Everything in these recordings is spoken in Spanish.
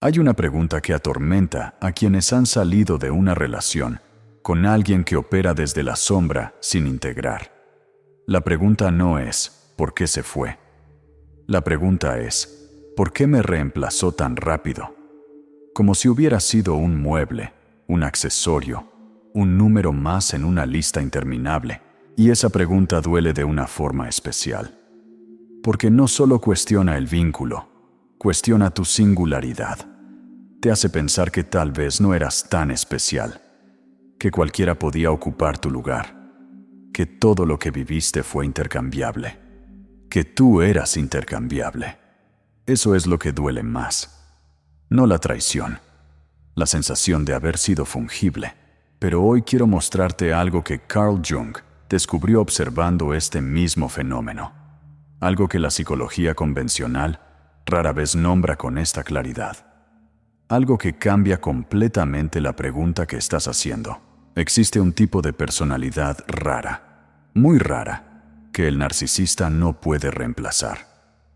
Hay una pregunta que atormenta a quienes han salido de una relación con alguien que opera desde la sombra sin integrar. La pregunta no es ¿por qué se fue? La pregunta es ¿por qué me reemplazó tan rápido? Como si hubiera sido un mueble, un accesorio, un número más en una lista interminable. Y esa pregunta duele de una forma especial. Porque no solo cuestiona el vínculo, cuestiona tu singularidad. Te hace pensar que tal vez no eras tan especial, que cualquiera podía ocupar tu lugar, que todo lo que viviste fue intercambiable, que tú eras intercambiable. Eso es lo que duele más. No la traición, la sensación de haber sido fungible. Pero hoy quiero mostrarte algo que Carl Jung descubrió observando este mismo fenómeno. Algo que la psicología convencional rara vez nombra con esta claridad. Algo que cambia completamente la pregunta que estás haciendo. Existe un tipo de personalidad rara, muy rara, que el narcisista no puede reemplazar.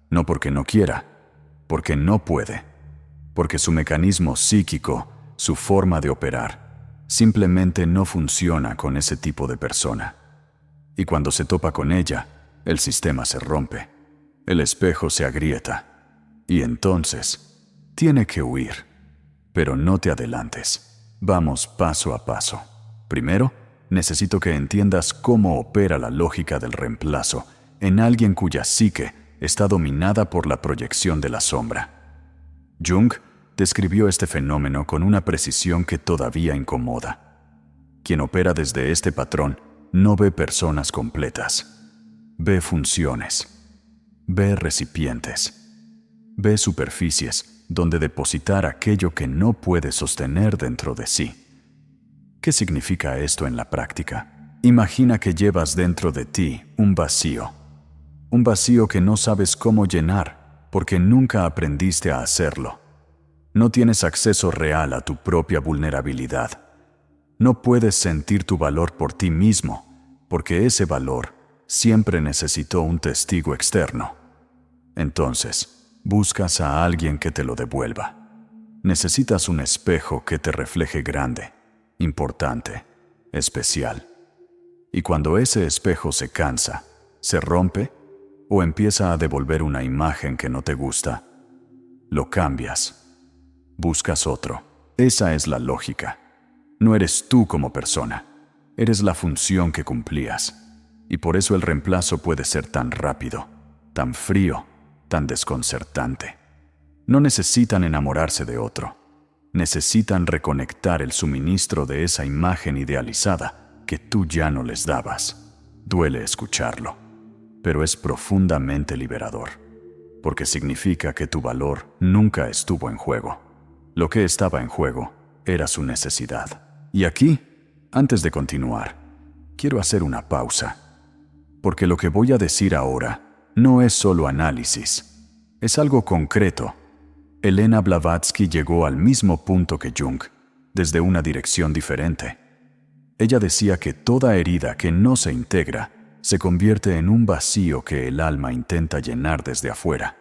No porque no quiera, porque no puede. Porque su mecanismo psíquico, su forma de operar, simplemente no funciona con ese tipo de persona. Y cuando se topa con ella, el sistema se rompe, el espejo se agrieta, y entonces tiene que huir. Pero no te adelantes. Vamos paso a paso. Primero, necesito que entiendas cómo opera la lógica del reemplazo en alguien cuya psique está dominada por la proyección de la sombra. Jung describió este fenómeno con una precisión que todavía incomoda. Quien opera desde este patrón no ve personas completas. Ve funciones. Ve recipientes. Ve superficies donde depositar aquello que no puede sostener dentro de sí. ¿Qué significa esto en la práctica? Imagina que llevas dentro de ti un vacío que no sabes cómo llenar porque nunca aprendiste a hacerlo. No tienes acceso real a tu propia vulnerabilidad. No puedes sentir tu valor por ti mismo, porque ese valor siempre necesitó un testigo externo. Entonces, buscas a alguien que te lo devuelva. Necesitas un espejo que te refleje grande, importante, especial. Y cuando ese espejo se cansa, se rompe o empieza a devolver una imagen que no te gusta, lo cambias. Buscas otro. Esa es la lógica. No eres tú como persona. Eres la función que cumplías. Y por eso el reemplazo puede ser tan rápido, tan frío, tan desconcertante. No necesitan enamorarse de otro. Necesitan reconectar el suministro de esa imagen idealizada que tú ya no les dabas. Duele escucharlo, pero es profundamente liberador, porque significa que tu valor nunca estuvo en juego. Lo que estaba en juego era su necesidad. Y aquí, antes de continuar, quiero hacer una pausa, porque lo que voy a decir ahora no es solo análisis, es algo concreto. Elena Blavatsky llegó al mismo punto que Jung, desde una dirección diferente. Ella decía que toda herida que no se integra se convierte en un vacío que el alma intenta llenar desde afuera,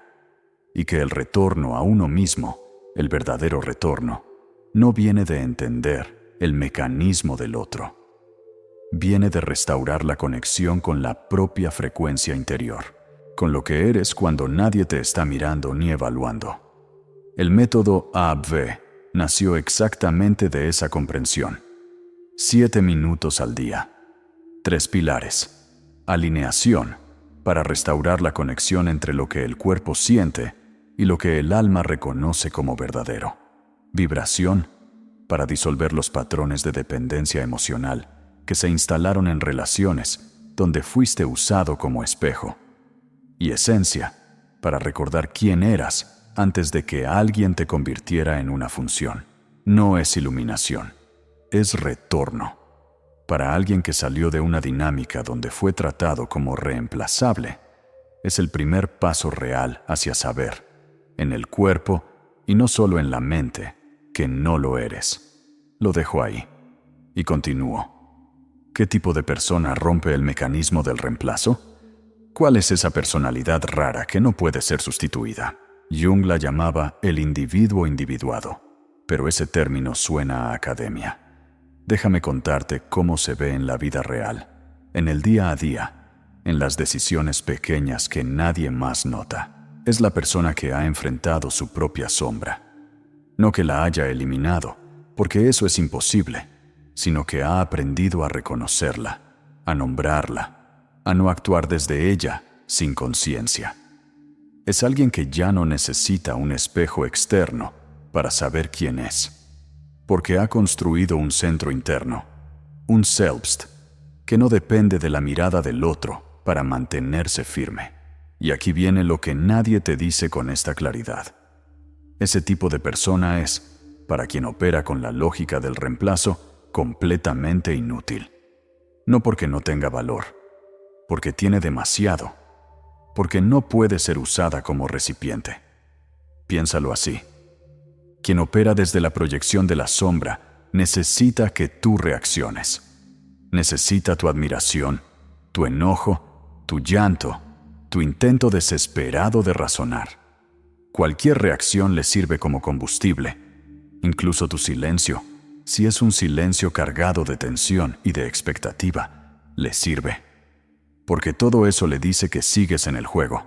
y que el retorno a uno mismo, el verdadero retorno, no viene de entender el mecanismo del otro. Viene de restaurar la conexión con la propia frecuencia interior, con lo que eres cuando nadie te está mirando ni evaluando. El método ABV nació exactamente de esa comprensión. 7 minutos al día. 3 pilares. Alineación, para restaurar la conexión entre lo que el cuerpo siente y lo que el alma reconoce como verdadero. Vibración, para disolver los patrones de dependencia emocional que se instalaron en relaciones donde fuiste usado como espejo. Y esencia, para recordar quién eras antes de que alguien te convirtiera en una función. No es iluminación, es retorno. Para alguien que salió de una dinámica donde fue tratado como reemplazable, es el primer paso real hacia saber, en el cuerpo y no solo en la mente, que no lo eres. Lo dejo ahí y continúo. ¿Qué tipo de persona rompe el mecanismo del reemplazo? ¿Cuál es esa personalidad rara que no puede ser sustituida? Jung la llamaba el individuo individuado, pero ese término suena a academia. Déjame contarte cómo se ve en la vida real, en el día a día, en las decisiones pequeñas que nadie más nota. Es la persona que ha enfrentado su propia sombra. No que la haya eliminado, porque eso es imposible, sino que ha aprendido a reconocerla, a nombrarla, a no actuar desde ella sin conciencia. Es alguien que ya no necesita un espejo externo para saber quién es, porque ha construido un centro interno, un Selbst, que no depende de la mirada del otro para mantenerse firme. Y aquí viene lo que nadie te dice con esta claridad. Ese tipo de persona es, para quien opera con la lógica del reemplazo, completamente inútil. No porque no tenga valor, porque tiene demasiado, porque no puede ser usada como recipiente. Piénsalo así. Quien opera desde la proyección de la sombra necesita que tú reacciones. Necesita tu admiración, tu enojo, tu llanto, tu intento desesperado de razonar. Cualquier reacción le sirve como combustible, incluso tu silencio, si es un silencio cargado de tensión y de expectativa, le sirve. Porque todo eso le dice que sigues en el juego,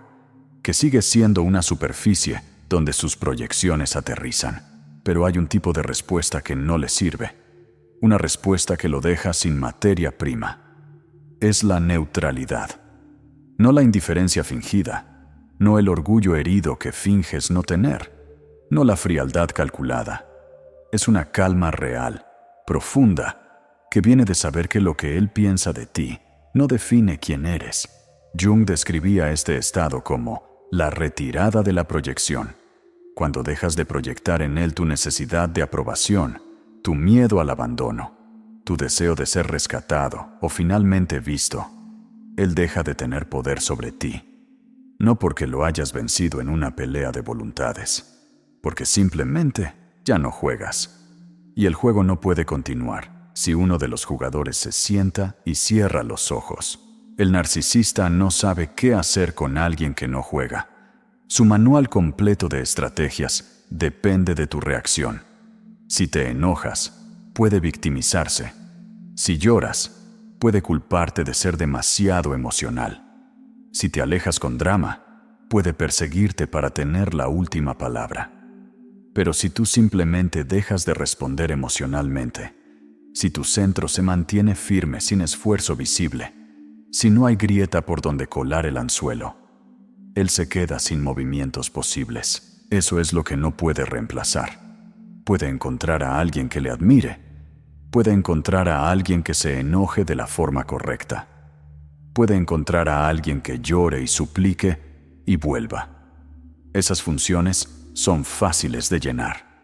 que sigues siendo una superficie donde sus proyecciones aterrizan. Pero hay un tipo de respuesta que no le sirve, una respuesta que lo deja sin materia prima. Es la neutralidad. No la indiferencia fingida, no el orgullo herido que finges no tener, no la frialdad calculada. Es una calma real, profunda, que viene de saber que lo que él piensa de ti no define quién eres. Jung describía este estado como la retirada de la proyección, cuando dejas de proyectar en él tu necesidad de aprobación, tu miedo al abandono, tu deseo de ser rescatado o finalmente visto. Él deja de tener poder sobre ti, no porque lo hayas vencido en una pelea de voluntades, porque simplemente ya no juegas. Y el juego no puede continuar si uno de los jugadores se sienta y cierra los ojos. El narcisista no sabe qué hacer con alguien que no juega. Su manual completo de estrategias depende de tu reacción. Si te enojas, puede victimizarse. Si lloras, puede culparte de ser demasiado emocional. Si te alejas con drama, puede perseguirte para tener la última palabra. Pero si tú simplemente dejas de responder emocionalmente, si tu centro se mantiene firme sin esfuerzo visible, si no hay grieta por donde colar el anzuelo, él se queda sin movimientos posibles. Eso es lo que no puede reemplazar. Puede encontrar a alguien que le admire, puede encontrar a alguien que se enoje de la forma correcta, puede encontrar a alguien que llore y suplique y vuelva. Esas funciones son fáciles de llenar.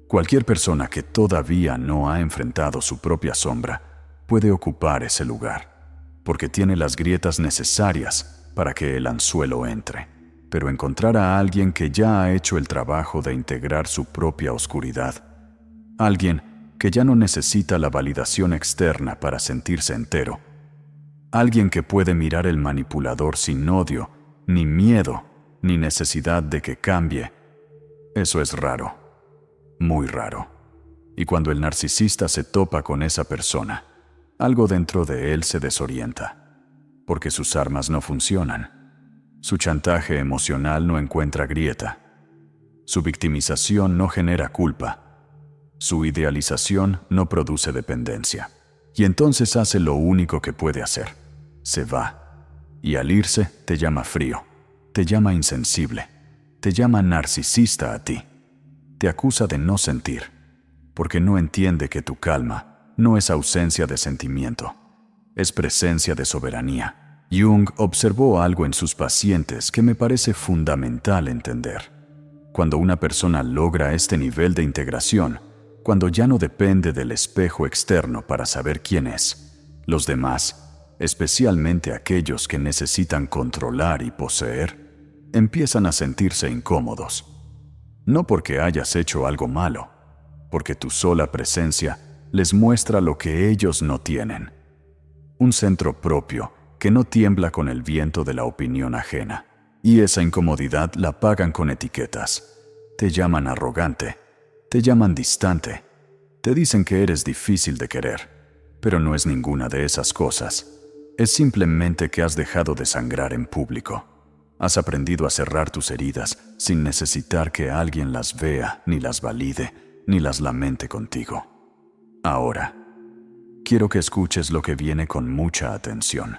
Cualquier persona que todavía no ha enfrentado su propia sombra puede ocupar ese lugar, porque tiene las grietas necesarias para que el anzuelo entre. Pero encontrar a alguien que ya ha hecho el trabajo de integrar su propia oscuridad, alguien que ya no necesita la validación externa para sentirse entero, alguien que puede mirar el manipulador sin odio, ni miedo, ni necesidad de que cambie, eso es raro, muy raro. Y cuando el narcisista se topa con esa persona, algo dentro de él se desorienta, porque sus armas no funcionan. Su chantaje emocional no encuentra grieta. Su victimización no genera culpa. Su idealización no produce dependencia. Y entonces hace lo único que puede hacer. Se va. Y al irse te llama frío, te llama insensible, te llama narcisista a ti. Te acusa de no sentir, porque no entiende que tu calma no es ausencia de sentimiento, es presencia de soberanía. Jung observó algo en sus pacientes que me parece fundamental entender. Cuando una persona logra este nivel de integración, cuando ya no depende del espejo externo para saber quién es, los demás, especialmente aquellos que necesitan controlar y poseer, empiezan a sentirse incómodos. No porque hayas hecho algo malo, porque tu sola presencia les muestra lo que ellos no tienen. Un centro propio que no tiembla con el viento de la opinión ajena. Y esa incomodidad la pagan con etiquetas. Te llaman arrogante, te llaman distante, te dicen que eres difícil de querer, pero no es ninguna de esas cosas. Es simplemente que has dejado de sangrar en público. Has aprendido a cerrar tus heridas sin necesitar que alguien las vea, ni las valide, ni las lamente contigo. Ahora, quiero que escuches lo que viene con mucha atención,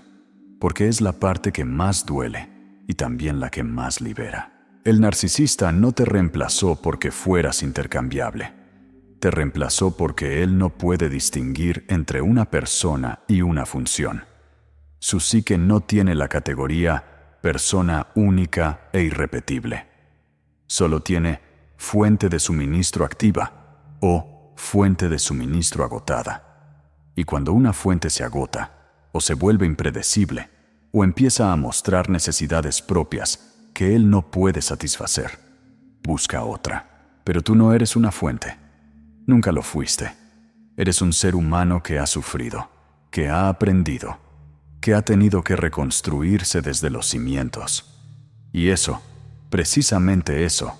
porque es la parte que más duele y también la que más libera. El narcisista no te reemplazó porque fueras intercambiable. Te reemplazó porque él no puede distinguir entre una persona y una función. Su psique no tiene la categoría persona única e irrepetible. Solo tiene fuente de suministro activa o fuente de suministro agotada. Y cuando una fuente se agota, o se vuelve impredecible, o empieza a mostrar necesidades propias que él no puede satisfacer, busca otra. Pero tú no eres una fuente. Nunca lo fuiste. Eres un ser humano que ha sufrido, que ha aprendido, que ha tenido que reconstruirse desde los cimientos. Y eso, precisamente eso,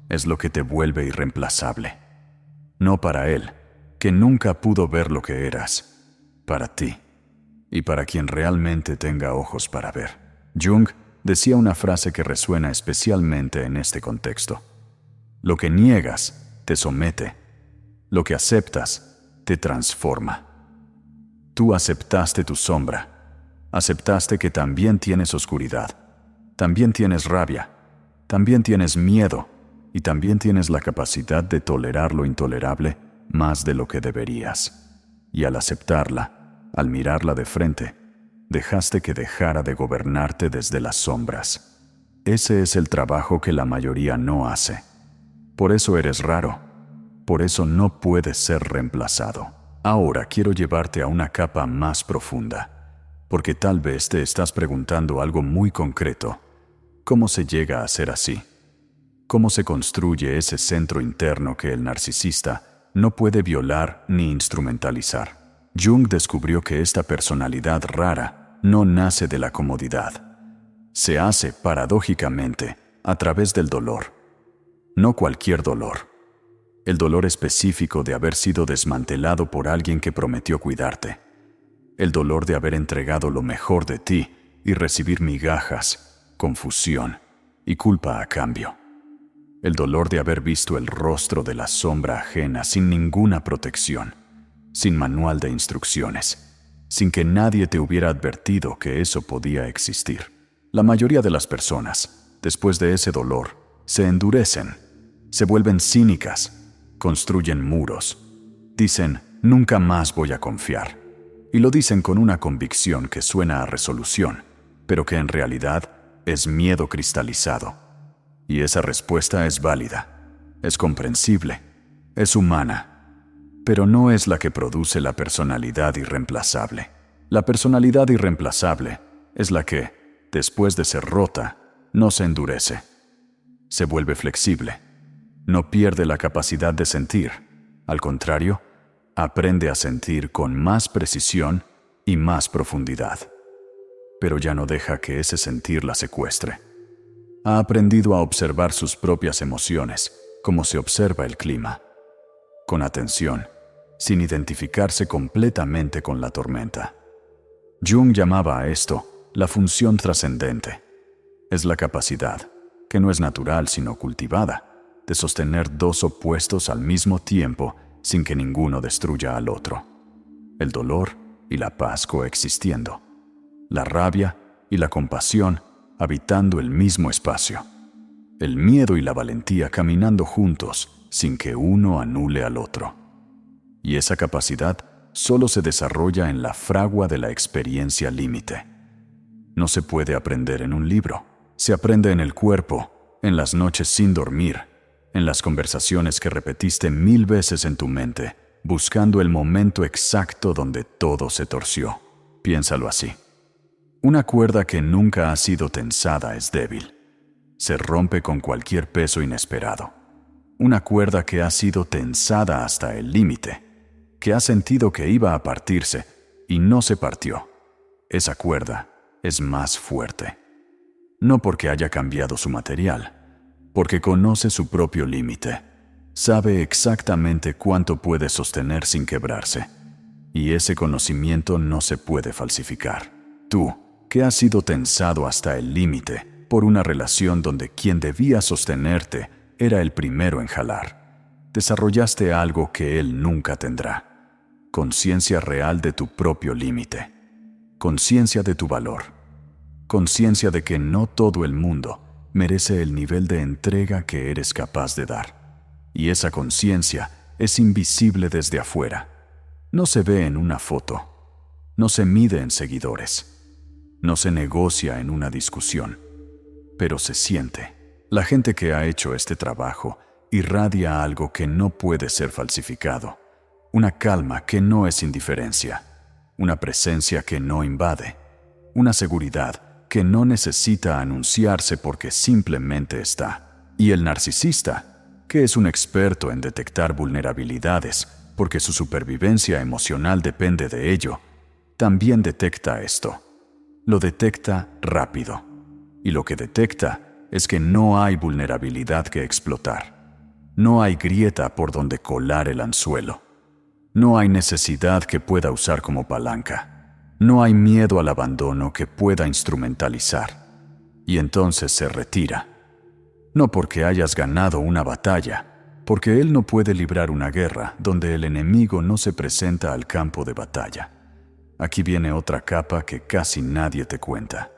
es lo que te vuelve irreemplazable. No para él, que nunca pudo ver lo que eras, para ti, y para quien realmente tenga ojos para ver. Jung decía una frase que resuena especialmente en este contexto. Lo que niegas te somete, lo que aceptas te transforma. Tú aceptaste tu sombra, aceptaste que también tienes oscuridad, también tienes rabia, también tienes miedo y también tienes la capacidad de tolerar lo intolerable más de lo que deberías. Y al aceptarla, al mirarla de frente, dejaste que dejara de gobernarte desde las sombras. Ese es el trabajo que la mayoría no hace. Por eso eres raro, por eso no puedes ser reemplazado. Ahora quiero llevarte a una capa más profunda, porque tal vez te estás preguntando algo muy concreto. ¿Cómo se llega a ser así? ¿Cómo se construye ese centro interno que el narcisista no puede violar ni instrumentalizar? Jung descubrió que esta personalidad rara no nace de la comodidad. Se hace, paradójicamente, a través del dolor. No cualquier dolor. El dolor específico de haber sido desmantelado por alguien que prometió cuidarte. El dolor de haber entregado lo mejor de ti y recibir migajas, confusión y culpa a cambio. El dolor de haber visto el rostro de la sombra ajena sin ninguna protección, sin manual de instrucciones, sin que nadie te hubiera advertido que eso podía existir. La mayoría de las personas, después de ese dolor, se endurecen, se vuelven cínicas, construyen muros, dicen, nunca más voy a confiar. Y lo dicen con una convicción que suena a resolución, pero que en realidad es miedo cristalizado. Y esa respuesta es válida, es comprensible, es humana, pero no es la que produce la personalidad irreemplazable. La personalidad irreemplazable es la que, después de ser rota, no se endurece. Se vuelve flexible. No pierde la capacidad de sentir. Al contrario, aprende a sentir con más precisión y más profundidad. Pero ya no deja que ese sentir la secuestre. Ha aprendido a observar sus propias emociones, como se observa el clima. Con atención, sin identificarse completamente con la tormenta. Jung llamaba a esto la función trascendente. Es la capacidad, que no es natural sino cultivada, de sostener dos opuestos al mismo tiempo sin que ninguno destruya al otro. El dolor y la paz coexistiendo. La rabia y la compasión habitando el mismo espacio. El miedo y la valentía caminando juntos sin que uno anule al otro. Y esa capacidad solo se desarrolla en la fragua de la experiencia límite. No se puede aprender en un libro. Se aprende en el cuerpo, en las noches sin dormir, en las conversaciones que repetiste 1000 veces en tu mente, buscando el momento exacto donde todo se torció. Piénsalo así. Una cuerda que nunca ha sido tensada es débil. Se rompe con cualquier peso inesperado. Una cuerda que ha sido tensada hasta el límite, que ha sentido que iba a partirse y no se partió. Esa cuerda es más fuerte. No porque haya cambiado su material, porque conoce su propio límite. Sabe exactamente cuánto puede sostener sin quebrarse. Y ese conocimiento no se puede falsificar. Tú, que has sido tensado hasta el límite por una relación donde quien debía sostenerte era el primero en jalar, desarrollaste algo que él nunca tendrá. Conciencia real de tu propio límite. Conciencia de tu valor. Conciencia de que no todo el mundo merece el nivel de entrega que eres capaz de dar. Y esa conciencia es invisible desde afuera. No se ve en una foto. No se mide en seguidores. No se negocia en una discusión. Pero se siente. La gente que ha hecho este trabajo irradia algo que no puede ser falsificado. Una calma que no es indiferencia. Una presencia que no invade. Una seguridad que no necesita anunciarse porque simplemente está. Y el narcisista, que es un experto en detectar vulnerabilidades porque su supervivencia emocional depende de ello, también detecta esto. Lo detecta rápido. Y lo que detecta es que no hay vulnerabilidad que explotar. No hay grieta por donde colar el anzuelo. No hay necesidad que pueda usar como palanca. No hay miedo al abandono que pueda instrumentalizar. Y entonces se retira. No porque hayas ganado una batalla, porque él no puede librar una guerra donde el enemigo no se presenta al campo de batalla. Aquí viene otra capa que casi nadie te cuenta.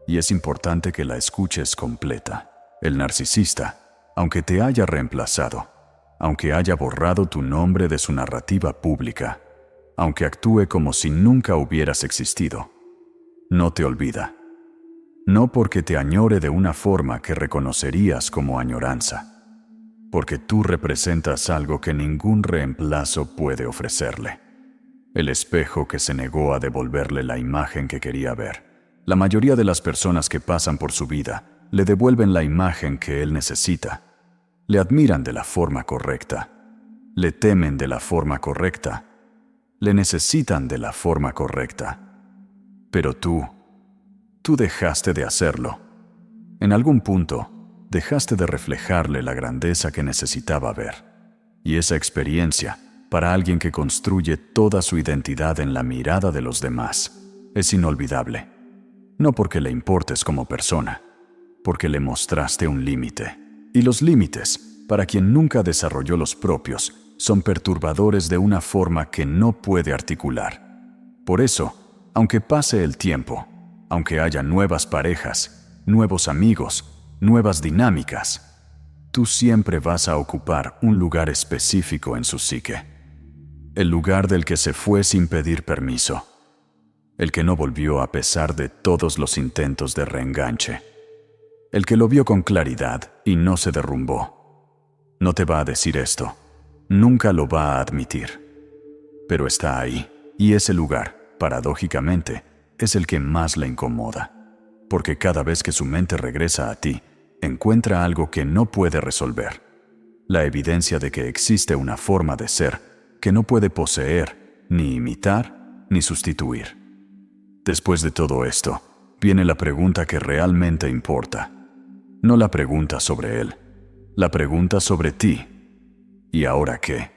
Y es importante que la escuches completa. El narcisista, aunque te haya reemplazado, aunque haya borrado tu nombre de su narrativa pública, aunque actúe como si nunca hubieras existido, no te olvida. No porque te añore de una forma que reconocerías como añoranza, porque tú representas algo que ningún reemplazo puede ofrecerle. El espejo que se negó a devolverle la imagen que quería ver. La mayoría de las personas que pasan por su vida le devuelven la imagen que él necesita. Le admiran de la forma correcta. Le temen de la forma correcta. Le necesitan de la forma correcta. Pero tú dejaste de hacerlo. En algún punto, dejaste de reflejarle la grandeza que necesitaba ver. Y esa experiencia, para alguien que construye toda su identidad en la mirada de los demás, es inolvidable. No porque le importes como persona, porque le mostraste un límite. Y los límites, para quien nunca desarrolló los propios, son perturbadores de una forma que no puede articular. Por eso, aunque pase el tiempo, aunque haya nuevas parejas, nuevos amigos, nuevas dinámicas, tú siempre vas a ocupar un lugar específico en su psique. El lugar del que se fue sin pedir permiso. El que no volvió a pesar de todos los intentos de reenganche. El que lo vio con claridad y no se derrumbó. No te va a decir esto. Nunca lo va a admitir. Pero está ahí, y ese lugar, paradójicamente, es el que más le incomoda. Porque cada vez que su mente regresa a ti, encuentra algo que no puede resolver. La evidencia de que existe una forma de ser que no puede poseer, ni imitar, ni sustituir. Después de todo esto, viene la pregunta que realmente importa. No la pregunta sobre él, la pregunta sobre ti. ¿Y ahora qué?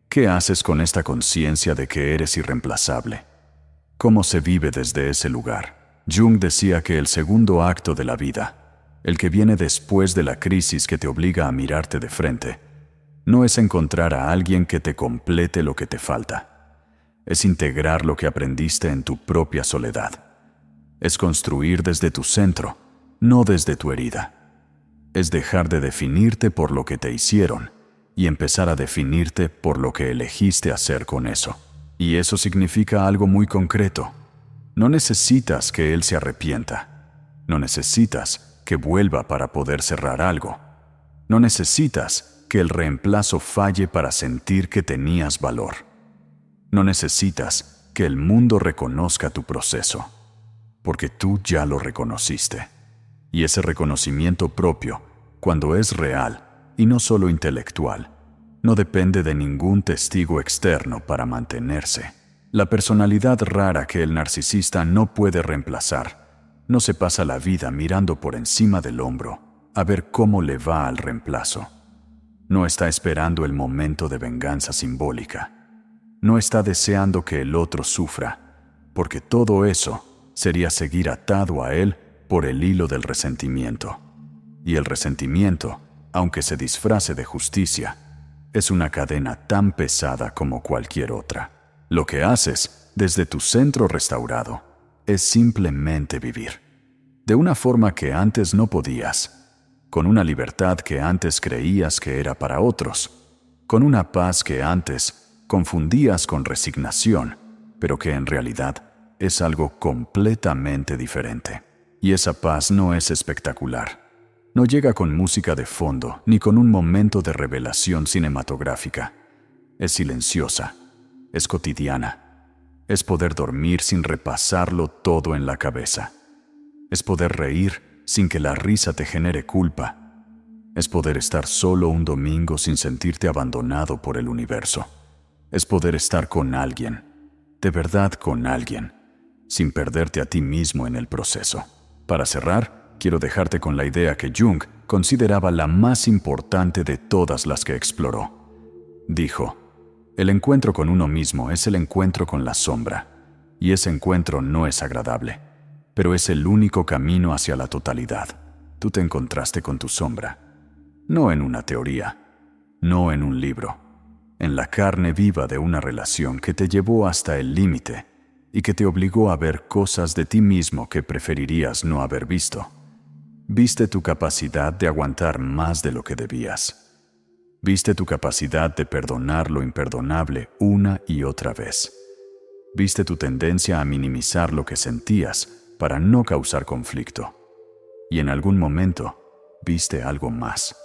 ¿Qué haces con esta conciencia de que eres irreemplazable? ¿Cómo se vive desde ese lugar? Jung decía que el segundo acto de la vida, el que viene después de la crisis que te obliga a mirarte de frente, no es encontrar a alguien que te complete lo que te falta. Es integrar lo que aprendiste en tu propia soledad. Es construir desde tu centro, no desde tu herida. Es dejar de definirte por lo que te hicieron y empezar a definirte por lo que elegiste hacer con eso. Y eso significa algo muy concreto. No necesitas que él se arrepienta. No necesitas que vuelva para poder cerrar algo. No necesitas que el reemplazo falle para sentir que tenías valor. No necesitas que el mundo reconozca tu proceso, porque tú ya lo reconociste. Y ese reconocimiento propio, cuando es real y no solo intelectual, no depende de ningún testigo externo para mantenerse. La personalidad rara que el narcisista no puede reemplazar No se pasa la vida mirando por encima del hombro a ver cómo le va al reemplazo. No está esperando el momento de venganza simbólica. No está deseando que el otro sufra, porque todo eso sería seguir atado a él por el hilo del resentimiento. Y el resentimiento, aunque se disfrace de justicia, es una cadena tan pesada como cualquier otra. Lo que haces desde tu centro restaurado es simplemente vivir, de una forma que antes no podías, con una libertad que antes creías que era para otros, con una paz que antes confundías con resignación, pero que en realidad es algo completamente diferente. Y esa paz no es espectacular. No llega con música de fondo ni con un momento de revelación cinematográfica. Es silenciosa, es cotidiana. Es poder dormir sin repasarlo todo en la cabeza. Es poder reír sin que la risa te genere culpa. Es poder estar solo un domingo sin sentirte abandonado por el universo. Es poder estar con alguien, de verdad con alguien, sin perderte a ti mismo en el proceso. Para cerrar, quiero dejarte con la idea que Jung consideraba la más importante de todas las que exploró. Dijo: el encuentro con uno mismo es el encuentro con la sombra, y ese encuentro no es agradable, pero es el único camino hacia la totalidad. Tú te encontraste con tu sombra, no en una teoría, no en un libro, en la carne viva de una relación que te llevó hasta el límite y que te obligó a ver cosas de ti mismo que preferirías no haber visto. Viste tu capacidad de aguantar más de lo que debías. Viste tu capacidad de perdonar lo imperdonable una y otra vez. Viste tu tendencia a minimizar lo que sentías para no causar conflicto. Y en algún momento, viste algo más.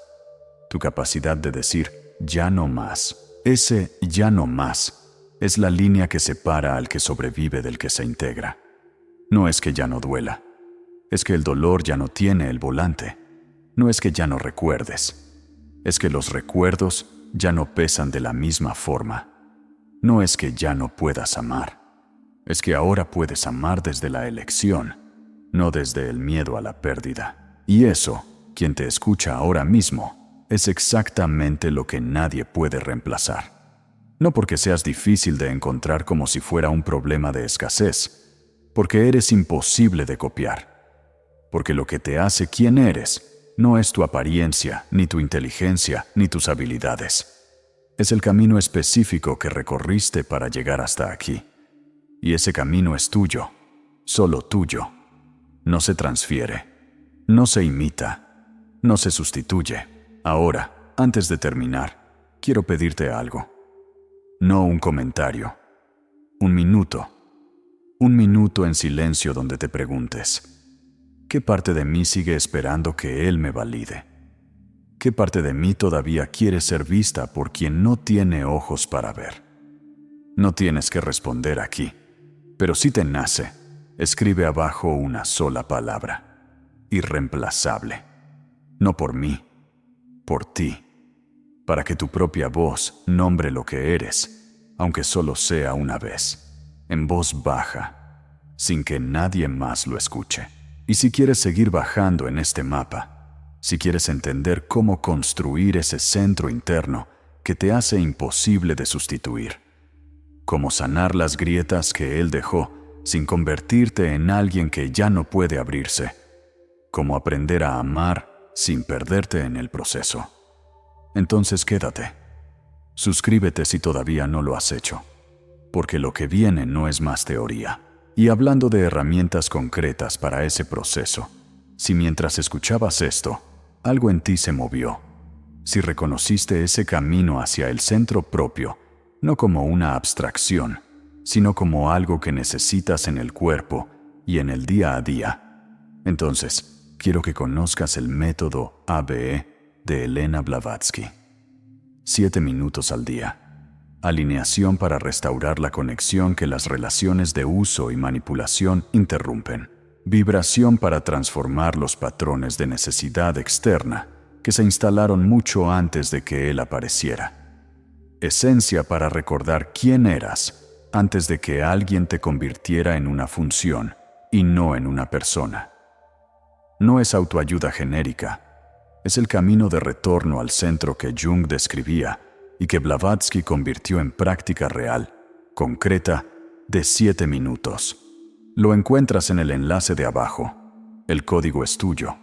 Tu capacidad de decir, ya no más. Ese ya no más es la línea que separa al que sobrevive del que se integra. No es que ya no duela. Es que el dolor ya no tiene el volante. No es que ya no recuerdes. Es que los recuerdos ya no pesan de la misma forma. No es que ya no puedas amar. Es que ahora puedes amar desde la elección, no desde el miedo a la pérdida. Y eso, quien te escucha ahora mismo, es exactamente lo que nadie puede reemplazar. No porque seas difícil de encontrar como si fuera un problema de escasez, porque eres imposible de copiar. Porque lo que te hace quien eres no es tu apariencia, ni tu inteligencia, ni tus habilidades. Es el camino específico que recorriste para llegar hasta aquí. Y ese camino es tuyo, solo tuyo. No se transfiere, no se imita, no se sustituye. Ahora, antes de terminar, quiero pedirte algo. No un comentario. Un minuto. Un minuto en silencio donde te preguntes: ¿qué parte de mí sigue esperando que él me valide? ¿Qué parte de mí todavía quiere ser vista por quien no tiene ojos para ver? No tienes que responder aquí. Pero si te nace, escribe abajo una sola palabra: irreemplazable. No por mí, por ti. Para que tu propia voz nombre lo que eres, aunque solo sea una vez, en voz baja, sin que nadie más lo escuche. Y si quieres seguir bajando en este mapa, si quieres entender cómo construir ese centro interno que te hace imposible de sustituir, cómo sanar las grietas que él dejó sin convertirte en alguien que ya no puede abrirse, cómo aprender a amar sin perderte en el proceso. Entonces quédate. Suscríbete si todavía no lo has hecho, porque lo que viene no es más teoría. Y hablando de herramientas concretas para ese proceso, si mientras escuchabas esto, algo en ti se movió, si reconociste ese camino hacia el centro propio, no como una abstracción, sino como algo que necesitas en el cuerpo y en el día a día, entonces quiero que conozcas el método ABE de Elena Blavatsky. 7 minutos al día. Alineación para restaurar la conexión que las relaciones de uso y manipulación interrumpen. Vibración para transformar los patrones de necesidad externa que se instalaron mucho antes de que él apareciera. Esencia para recordar quién eras antes de que alguien te convirtiera en una función y no en una persona. no es autoayuda genérica. Es el camino de retorno al centro que Jung describía y que Blavatsky convirtió en práctica real, concreta, de 7 minutos. Lo encuentras en el enlace de abajo. El código es tuyo.